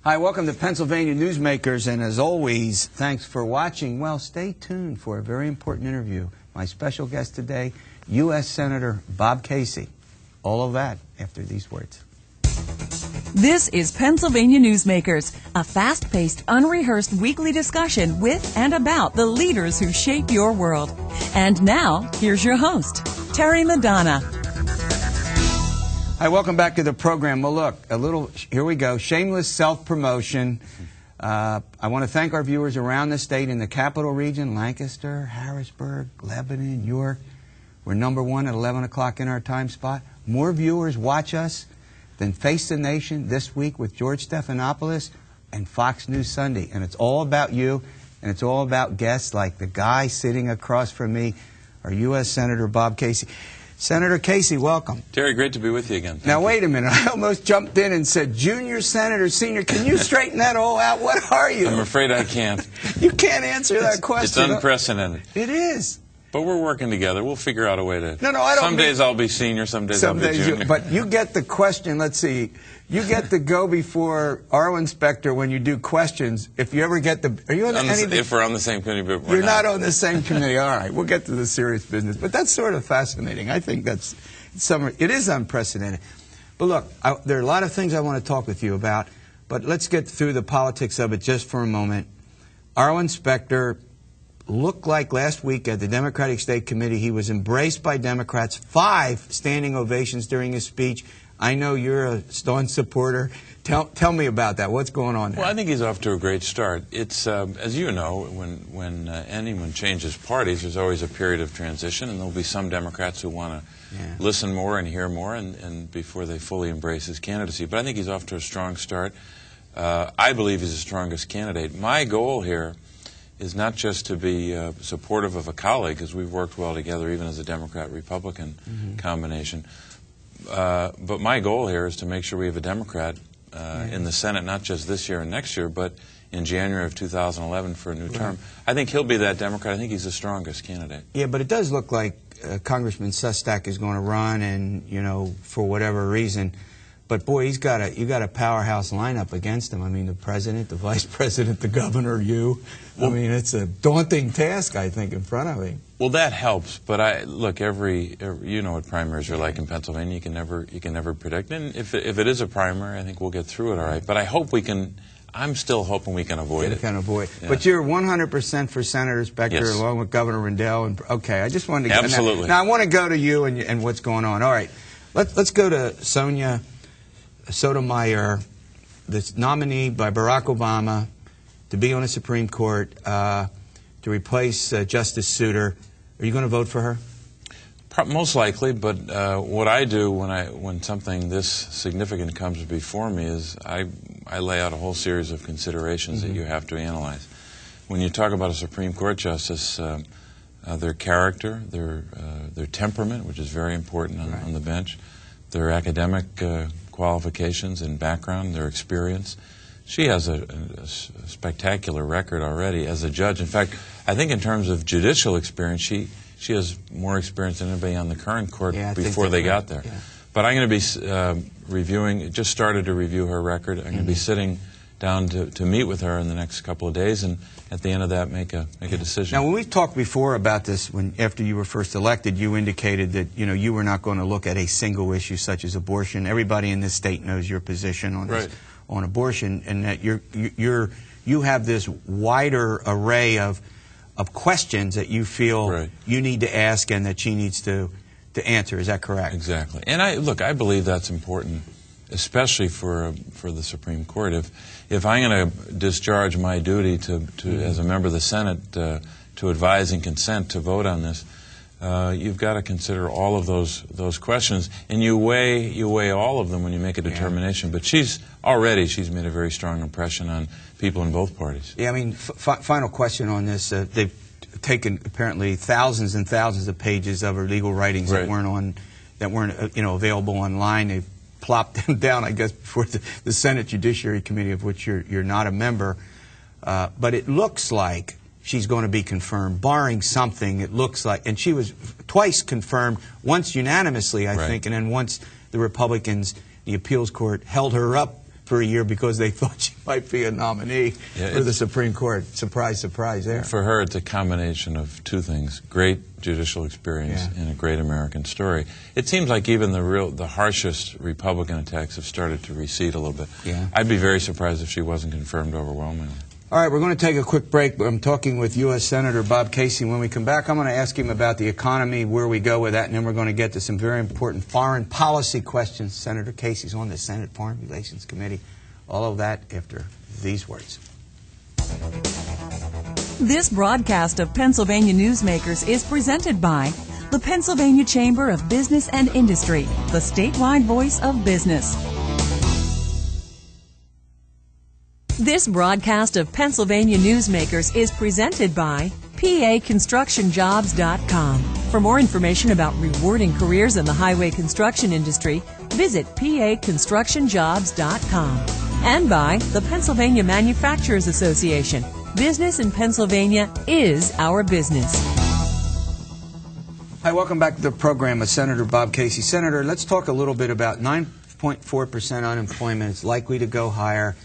Hi, welcome to Pennsylvania Newsmakers, and as always, thanks for watching. Well, stay tuned for a very important interview. My special guest today, U.S. Senator Bob Casey. All of that after these words. This is Pennsylvania Newsmakers, a fast-paced, unrehearsed weekly discussion with and about the leaders who shape your world. And now, here's your host, Terry Madonna. Hi, welcome back to the program. Well, look, here we go, shameless self-promotion. I want to thank our viewers around the state in the capital region, Lancaster, Harrisburg, Lebanon, York. We're #1 at 11 o'clock in our time spot. More viewers watch us than Face the Nation this week with George Stephanopoulos and Fox News Sunday. And it's all about you, and it's all about guests like the guy sitting across from me, our U.S. Senator Bob Casey. Senator Casey, welcome. Terry, great to be with you again. Now, wait a minute. I almost jumped in and said, junior senator, senior. Can you straighten that all out? What are you? I'm afraid I can't. You can't answer that question. It's unprecedented. It is. But we're working together. We'll figure out a way to... No, I don't... Some days I'll be senior, some days I'll be junior. But you get the question, let's see. You get to go before Arlen Specter when you do questions. If you ever get the... Are you on anything? If we're on the same committee, but we're You're not on the same committee. All right, we'll get to the serious business. But that's sort of fascinating. I think that's... It is unprecedented. But look, there are a lot of things I want to talk with you about, but let's get through the politics of it just for a moment. Arlen Specter looked like last week at the Democratic State Committee he was embraced by Democrats, 5 standing ovations during his speech. I know you're a staunch supporter. Tell me about that. What's going on there? Well, I think he's off to a great start. It's, as you know, when anyone changes parties, there's always a period of transition, and there'll be some Democrats who want to listen more and hear more and before they fully embrace his candidacy. But I think he's off to a strong start. I believe he's the strongest candidate. My goal here is not just to be supportive of a colleague, because we've worked well together even as a Democrat-Republican combination, but my goal here is to make sure we have a Democrat in the Senate, not just this year and next year, but in January of 2011 for a new term. I think he'll be that Democrat. I think he's the strongest candidate. Yeah, but it does look like Congressman Sustak is going to run, and, you know, for whatever reason. But, boy, you got a powerhouse lineup against him. I mean, the president, the vice president, the governor, you. Well, I mean, it's a daunting task, I think, in front of him. Well, that helps. But look, you know what primaries are like in Pennsylvania. You can never predict. And if it is a primary, I think we'll get through it all right. But I hope we can. I'm still hoping we can avoid it. Yeah. But you're 100% for Senator Specter, along with Governor Rendell. And okay, I just wanted to get absolutely. Now I want to go to you and what's going on. All right, let's go to Sonia Sotomayor, the nominee by Barack Obama to be on the Supreme Court to replace Justice Souter. Are you going to vote for her? Most likely, but what I do when something this significant comes before me is I lay out a whole series of considerations that you have to analyze. When you talk about a Supreme Court justice, their character, their temperament, which is very important on the bench, their academic qualifications and background, their experience. She has a spectacular record already as a judge. In fact, I think in terms of judicial experience, she has more experience than anybody on the current court before they got there. Yeah. But I'm going to be just started to review her record. I'm going to be sitting down to meet with her in the next couple of days, and at the end of that, make a decision. Now, when we talked before about this, after you were first elected, you indicated that you were not going to look at a single issue such as abortion. Everybody in this state knows your position on this, on abortion, and that you have this wider array of questions that you feel you need to ask and that she needs to answer. Is that correct? Exactly. And I believe that's important, especially for the Supreme Court. If I'm going to discharge my duty as a member of the Senate to advise and consent to vote on this, you've got to consider all of those questions, and you weigh all of them when you make a determination. But she's made a very strong impression on people in both parties. Yeah, I mean, final question on this. They've taken apparently thousands and thousands of pages of her legal writings that weren't available online. They've plopped them down, I guess, before the Senate Judiciary Committee, of which you're not a member. But it looks like she's going to be confirmed, barring something. It looks like, and she was twice confirmed, once unanimously, I think, and then once the Republicans, the appeals court, held her up for a year because they thought she might be a nominee for the Supreme Court. Surprise, surprise there. For her, it's a combination of two things: great judicial experience and a great American story. It seems like even the harshest Republican attacks have started to recede a little bit. Yeah. I'd be very surprised if she wasn't confirmed overwhelmingly. All right, we're going to take a quick break. I'm talking with U.S. Senator Bob Casey. When we come back, I'm going to ask him about the economy, where we go with that, and then we're going to get to some very important foreign policy questions. Senator Casey's on the Senate Foreign Relations Committee. All of that after these words. This broadcast of Pennsylvania Newsmakers is presented by the Pennsylvania Chamber of Business and Industry, the statewide voice of business. This broadcast of Pennsylvania Newsmakers is presented by PAConstructionJobs.com. For more information about rewarding careers in the highway construction industry, visit PAConstructionJobs.com. And by the Pennsylvania Manufacturers Association. Business in Pennsylvania is our business. Hi, welcome back to the program with Senator Bob Casey. Senator, let's talk a little bit about 9.4% unemployment. It's likely to go higher.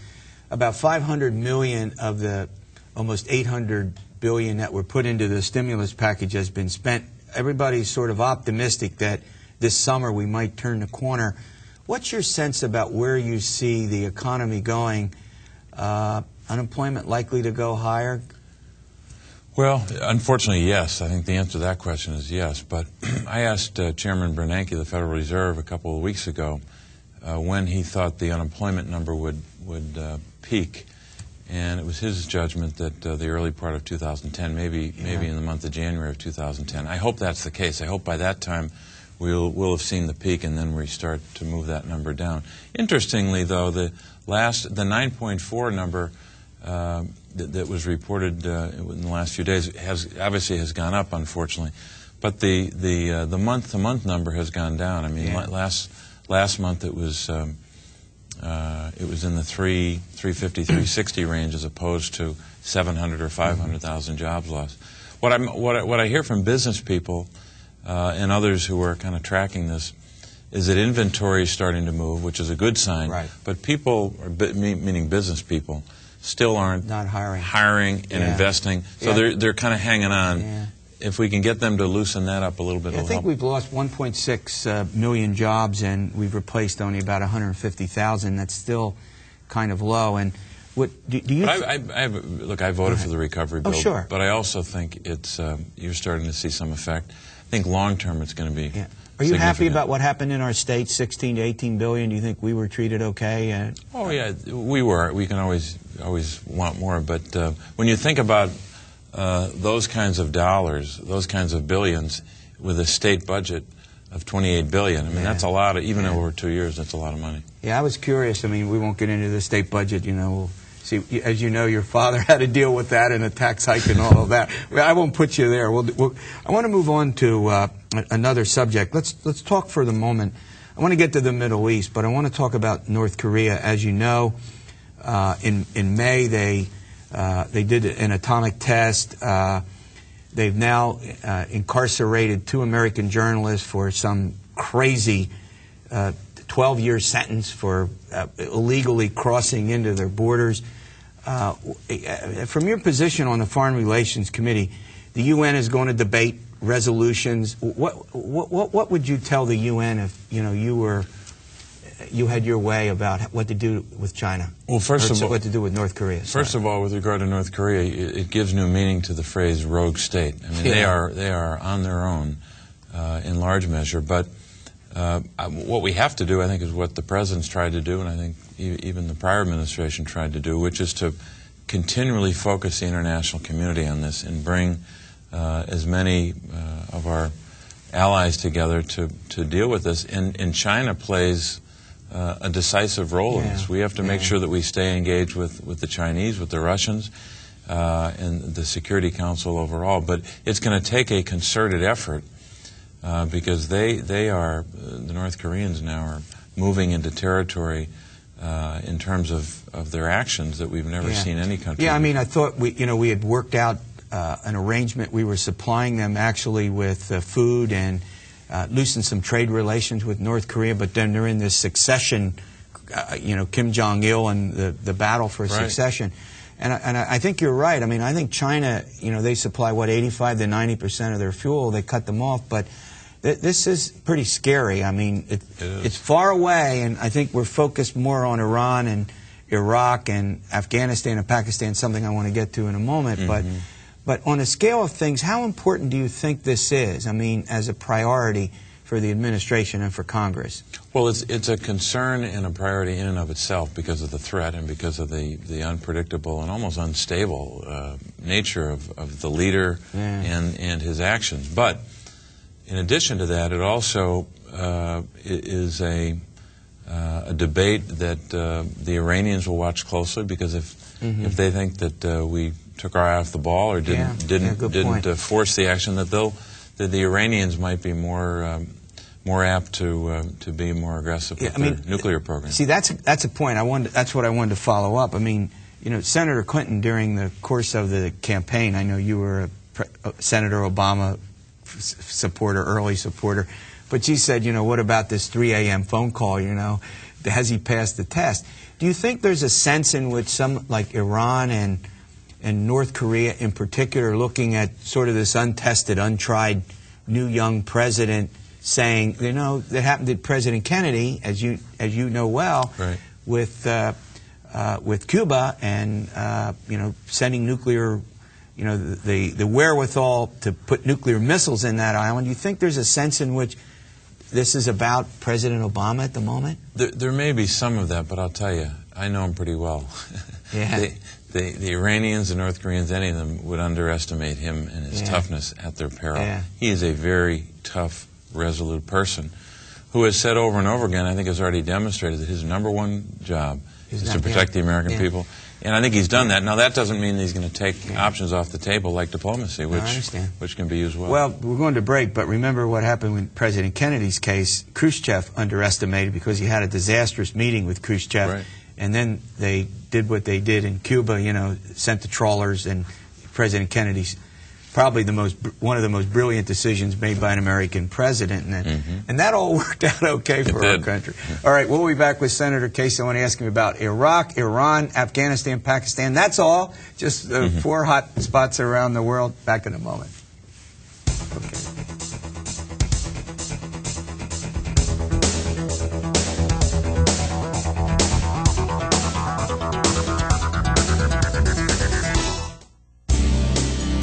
About $500 million of the almost $800 billion that were put into the stimulus package has been spent. Everybody's sort of optimistic that this summer we might turn the corner. What's your sense about where you see the economy going? Unemployment likely to go higher? Well, unfortunately, yes. I think the answer to that question is yes. But I asked Chairman Bernanke of the Federal Reserve a couple of weeks ago when he thought the unemployment number would peak, and it was his judgment that the early part of 2010, maybe in the month of January of 2010. I hope that's the case. I hope by that time we'll have seen the peak, and then we start to move that number down. Interestingly, though, the 9.4 number that was reported in the last few days obviously has gone up, unfortunately, but the month-to-month number has gone down. I mean, last month it was in the 350, 360 range as opposed to 700 or 500,000 jobs lost. What I hear from business people and others who are kind of tracking this is that inventory is starting to move, which is a good sign. Right. But people, meaning business people, still aren't not hiring and investing. So they're kind of hanging on. Yeah. If we can get them to loosen that up a little bit, I think we've lost 1.6 million jobs, and we've replaced only about 150,000. That's still kind of low. And what do you? Look, I voted for the recovery bill. Oh, sure. But I also think it's you're starting to see some effect. I think long term it's going to be. Yeah. Are you happy about what happened in our state? 16 to 18 billion. Do you think we were treated okay? Oh yeah, we were. We can always want more, but when you think about those kinds of dollars, those kinds of billions, with a state budget of $28 billion. I mean, that's a lot. Even over 2 years, that's a lot of money. Yeah, I was curious. I mean, we won't get into the state budget. You know, we'll see. As you know, your father had to deal with that and a tax hike and all of that. I won't put you there. I want to move on to another subject. Let's talk for the moment. I want to get to the Middle East, but I want to talk about North Korea. As you know, in May they did an atomic test. They've now incarcerated 2 American journalists for some crazy 12-year sentence for illegally crossing into their borders. From your position on the Foreign Relations Committee, the UN is going to debate resolutions. What would you tell the UN if you had your way about what to do with China? Well, first of all, what to do with North Korea. First of all, with regard to North Korea, it gives new meaning to the phrase "rogue state." I mean, they are on their own in large measure. But what we have to do, I think, is what the president's tried to do, and I think even the prior administration tried to do, which is to continually focus the international community on this and bring as many of our allies together to deal with this. And China plays a decisive role in this. We have to make sure that we stay engaged with the Chinese, with the Russians, and the Security Council overall. But it's going to take a concerted effort because the North Koreans now are moving into territory in terms of their actions that we've never seen any country. Yeah, I mean, I thought we had worked out an arrangement. We were supplying them actually with food and loosened some trade relations with North Korea, but then they're in this succession Kim Jong-il and the battle for succession. And I think you're right. I mean, I think China, they supply, 85 to 90% of their fuel. They cut them off. But this is pretty scary. I mean, it's far away, and I think we're focused more on Iran and Iraq and Afghanistan and Pakistan, something I want to get to in a moment. But on a scale of things, how important do you think this is? I mean, as a priority for the administration and for Congress? Well, it's a concern and a priority in and of itself because of the threat and because of the unpredictable and almost unstable nature of the leader and his actions. But in addition to that, it also is a debate that the Iranians will watch closely, because if they think that we took our eye off the ball or didn't force the action, that the Iranians might be more apt to be more aggressive with their nuclear program. See, that's a point. That's what I wanted to follow up. I mean, Senator Clinton, during the course of the campaign, I know you were a Senator Obama supporter, early supporter, but she said, what about this 3 a.m. phone call? Has he passed the test? Do you think there's a sense in which some, like Iran and North Korea in particular, are looking at sort of this untested, untried, new young president, saying, that happened to President Kennedy, as you know well, with Cuba and sending nuclear, the wherewithal to put nuclear missiles in that island. Do you think there's a sense in which this is about President Obama at the moment? There may be some of that, but I'll tell you, I know him pretty well. The Iranians and North Koreans, any of them, would underestimate him and his toughness at their peril. He is a very tough, resolute person who has said over and over again, I think has already demonstrated that his #1 job is to protect the American people. And I think he's done that. Now, that doesn't mean that he's going to take options off the table like diplomacy, which can be used well. Well, we're going to break, but remember what happened in President Kennedy's case. Khrushchev underestimated, because he had a disastrous meeting with Khrushchev, and then they did what they did in Cuba, sent the trawlers, and President Kennedy's probably one of the most brilliant decisions made by an American president, and that all worked out okay for our country. All right, we'll be back with Senator Casey. I want to ask him about Iraq, Iran, Afghanistan, Pakistan. That's all. Just 4 hot spots around the world. Back in a moment. Okay.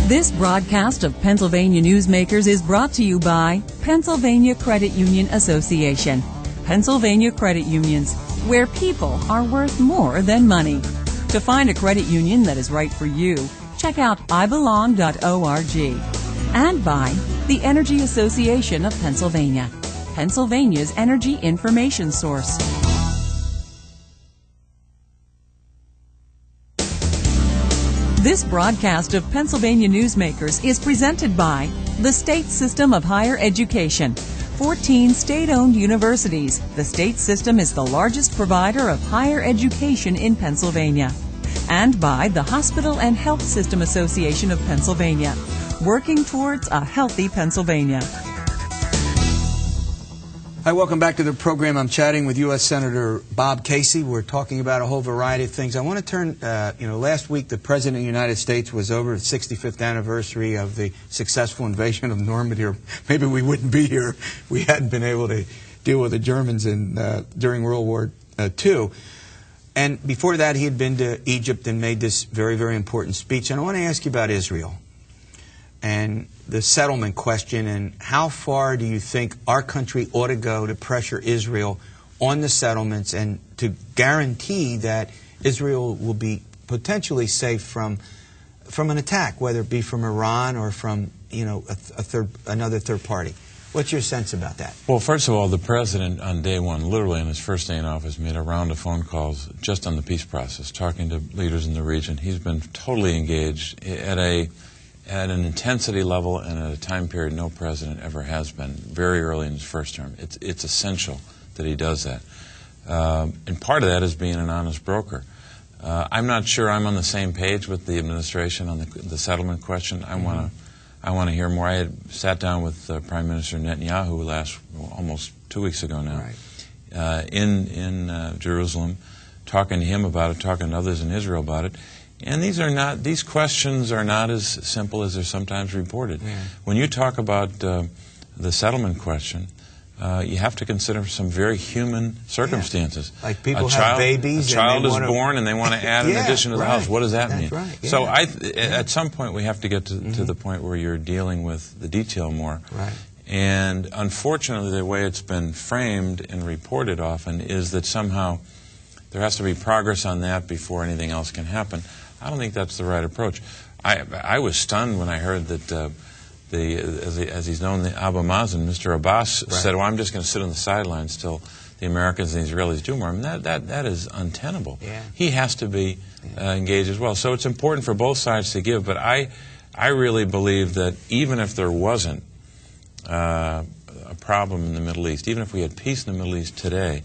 This broadcast of Pennsylvania Newsmakers is brought to you by Pennsylvania Credit Union Association. Pennsylvania Credit Unions, where people are worth more than money. To find a credit union that is right for you, check out ibelong.org. And by the Energy Association of Pennsylvania, Pennsylvania's energy information source. This broadcast of Pennsylvania Newsmakers is presented by the State System of Higher Education. 14 state-owned universities. The state system is the largest provider of higher education in Pennsylvania. And by the Hospital and Health System Association of Pennsylvania, working towards a healthy Pennsylvania. Hi, welcome back to the program. I'm chatting with U.S. Senator Bob Casey. We're talking about a whole variety of things. I want to turn, last week the President of the United States was over the 65th anniversary of the successful invasion of Normandy. Or maybe we wouldn't be here if we hadn't been able to deal with the Germans during World War II. And before that, he had been to Egypt and made this very, very important speech. And I want to ask you about Israel and the settlement question, and how far do you think our country ought to go to pressure Israel on the settlements and to guarantee that Israel will be potentially safe from an attack, whether it be from Iran or from another third party? What's your sense about that? Well, first of all, the President on day one, literally on his first day in office, made a round of phone calls just on the peace process, talking to leaders in the region. He's been totally engaged at an intensity level and at a time period no president ever has been, very early in his first term. It's essential that he does that. And part of that is being an honest broker. I'm not sure I'm on the same page with the administration on the settlement question. I want to hear more. I had sat down with Prime Minister Netanyahu almost 2 weeks ago now. Right. in Jerusalem, talking to him about it, talking to others in Israel about it. And these questions are not as simple as they're sometimes reported. Yeah. When you talk about the settlement question, you have to consider some very human circumstances. Yeah. Like people have babies. A child is born and they want to add an addition to the house. What does that mean? Right. Yeah. So at some point we have to get to the point where you're dealing with the detail more. Right. And unfortunately, the way it's been framed and reported often is that somehow there has to be progress on that before anything else can happen. I don't think that's the right approach. I was stunned when I heard that as he's known, the Abu Mazen, Mr. Abbas, said, well, I'm just going to sit on the sidelines till the Americans and the Israelis do more. I mean, that is untenable. Yeah. He has to be engaged as well. So it's important for both sides to give, but I really believe that even if there wasn't a problem in the Middle East, even if we had peace in the Middle East today,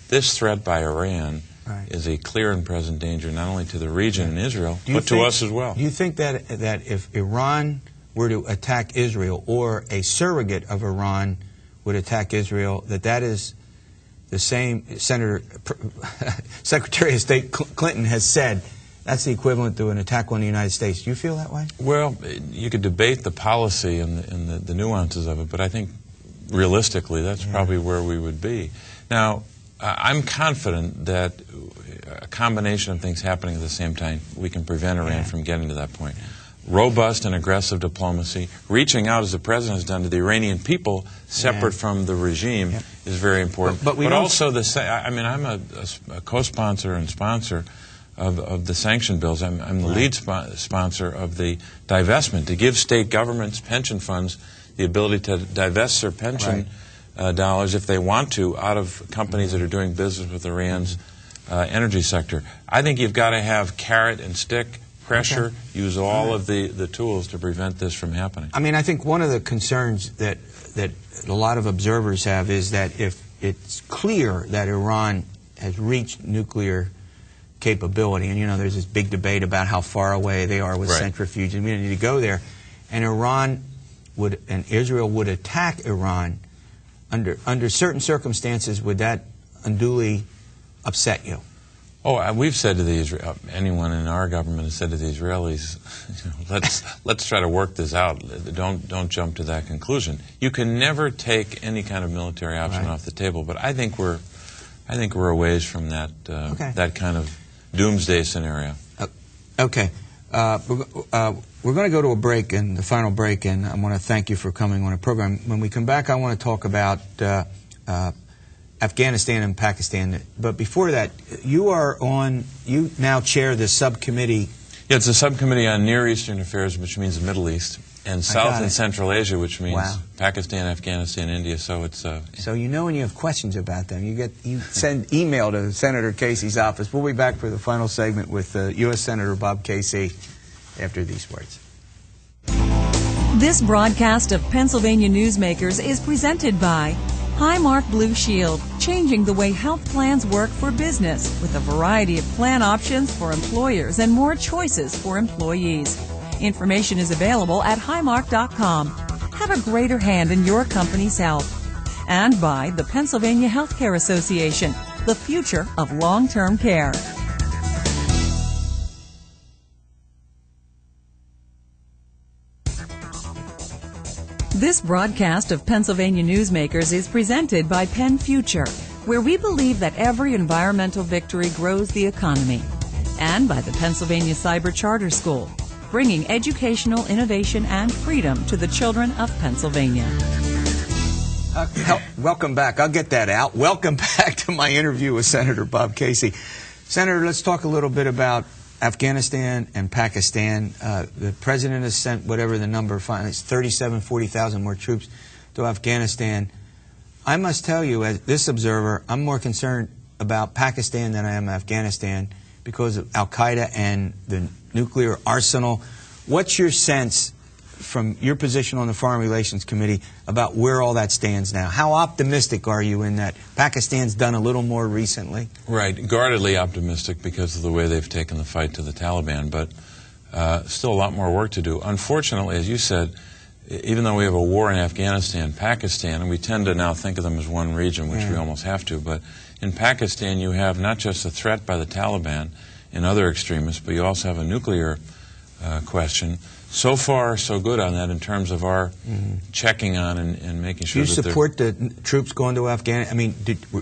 this threat by Iran is a clear and present danger not only to the region and Israel, but to us as well. Do you think that if Iran were to attack Israel, or a surrogate of Iran would attack Israel, that is the same? Secretary of State Clinton has said that's the equivalent to an attack on the United States. Do you feel that way? Well, you could debate the policy and the nuances of it, but I think realistically that's probably where we would be. Now, I'm confident that a combination of things happening at the same time, we can prevent Iran from getting to that point. Robust and aggressive diplomacy, reaching out, as the President has done, to the Iranian people, separate from the regime, is very important. But also, I'm a co-sponsor and sponsor of the sanction bills. I'm the lead sponsor of the divestment, to give state governments, pension funds, the ability to divest their pension dollars, if they want to, out of companies that are doing business with Iran's energy sector. I think you've got to have carrot and stick pressure, use all of the tools to prevent this from happening. I mean, I think one of the concerns that a lot of observers have is that if it's clear that Iran has reached nuclear capability, and there's this big debate about how far away they are with centrifuges, and we don't need to go there, and Israel would attack Iran, under certain circumstances, would that unduly upset you? Oh, we've said to anyone in our government has said to the Israelis, let's try to work this out. Don't jump to that conclusion. You can never take any kind of military option off the table, but I think we're a ways from that that kind of doomsday scenario. Okay. We're going to go to a break, and the final break, and I want to thank you for coming on the program. When we come back, I want to talk about Afghanistan and Pakistan. But before that, you now chair the subcommittee. Yeah, it's a subcommittee on Near Eastern affairs, which means the Middle East, and South and Central Asia, which means Pakistan, Afghanistan, India. So it's so when you have questions about them, you send email to Senator Casey's office. We'll be back for the final segment with U.S. Senator Bob Casey after these words. This broadcast of Pennsylvania Newsmakers is presented by Highmark Blue Shield, changing the way health plans work for business, with a variety of plan options for employers and more choices for employees. Information is available at highmark.com. Have a greater hand in your company's health. And by the Pennsylvania Healthcare Association, the future of long-term care. This broadcast of Pennsylvania Newsmakers is presented by Penn Future, where we believe that every environmental victory grows the economy, and by the Pennsylvania Cyber Charter School, bringing educational innovation and freedom to the children of Pennsylvania. Welcome back. I'll get that out. Welcome back to my interview with Senator Bob Casey. Senator, let's talk a little bit about Afghanistan and Pakistan. The President has sent whatever the number, it's 40,000 more troops to Afghanistan. I must tell you, as this observer, I'm more concerned about Pakistan than I am Afghanistan because of Al-Qaeda and the nuclear arsenal. What's your sense, from your position on the Foreign Relations Committee, about where all that stands now? How optimistic are you in that Pakistan's done a little more recently? Right, guardedly optimistic because of the way they've taken the fight to the Taliban, but still a lot more work to do. Unfortunately, as you said, even though we have a war in Afghanistan, Pakistan, and we tend to now think of them as one region, which we almost have to, but in Pakistan you have not just a threat by the Taliban and other extremists, but you also have a nuclear question. So far, so good on that in terms of our checking on and making sure that Do you support the troops going to Afghanistan? I mean,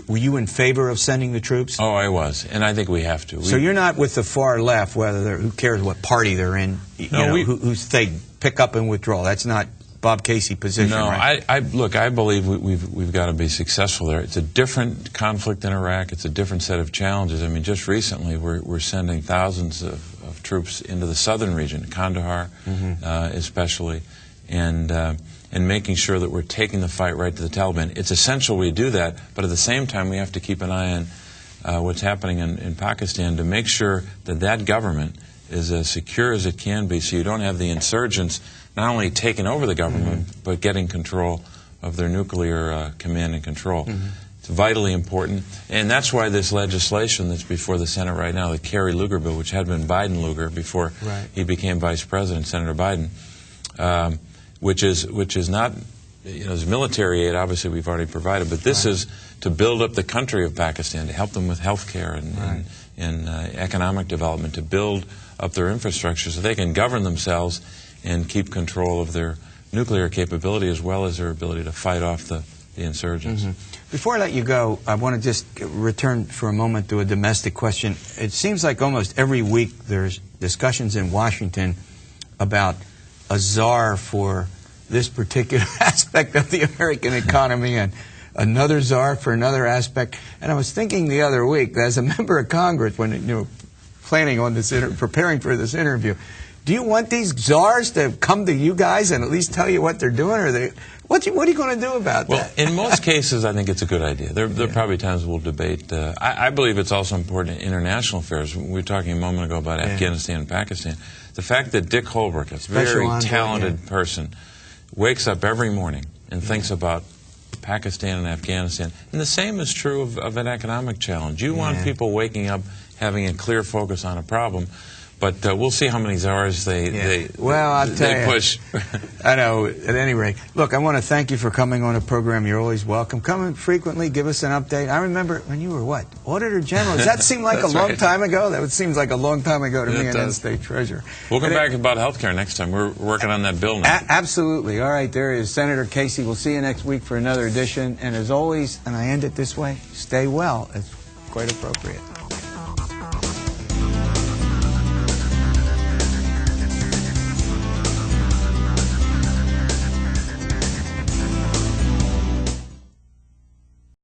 were you in favor of sending the troops? Oh, I was, and I think we have to. So you're not with the far left, who cares what party they're in, who's they pick up and withdraw. That's not Bob Casey position, no, right? Look, I believe we've got to be successful there. It's a different conflict in Iraq. It's a different set of challenges. I mean, just recently we're sending thousands of troops into the southern region, Kandahar especially, and making sure that we're taking the fight right to the Taliban. It's essential we do that, but at the same time we have to keep an eye on what's happening in Pakistan to make sure that that government is as secure as it can be, so you don't have the insurgents not only taking over the government, but getting control of their nuclear command and control. It's vitally important, and that's why this legislation that's before the Senate right now, the Kerry-Lugar bill, which had been Biden-Lugar before he became Vice President, Senator Biden, which is not, there's military aid, obviously we've already provided, but this is to build up the country of Pakistan, to help them with health care and economic development, to build up their infrastructure so they can govern themselves and keep control of their nuclear capability as well as their ability to fight off the insurgents. Before I let you go, I want to just return for a moment to a domestic question. It seems like almost every week there's discussions in Washington about a czar for this particular aspect of the American economy and another czar for another aspect. And I was thinking the other week, as a member of Congress, when planning on this, preparing for this interview, do you want these czars to come to you guys and at least tell you what they're doing, or what are you going to do about that? Well, in most cases, I think it's a good idea. There are probably times we'll debate. I believe it's also important in international affairs. We were talking a moment ago about Afghanistan and Pakistan. The fact that Dick Holbrooke, a very talented person, wakes up every morning and thinks about Pakistan and Afghanistan. And the same is true of an economic challenge. You want people waking up having a clear focus on a problem. But we'll see how many czars they push. I know, at any rate. Look, I want to thank you for coming on a program. You're always welcome. Come in frequently, give us an update. I remember when you were, what, Auditor General? Does that seem like a long time ago? That seems like a long time ago to me, and then State Treasurer. We'll come back about health care next time. We're working on that bill now. Absolutely. All right, there is Senator Casey. We'll see you next week for another edition. And as always, and I end it this way, stay well. It's quite appropriate.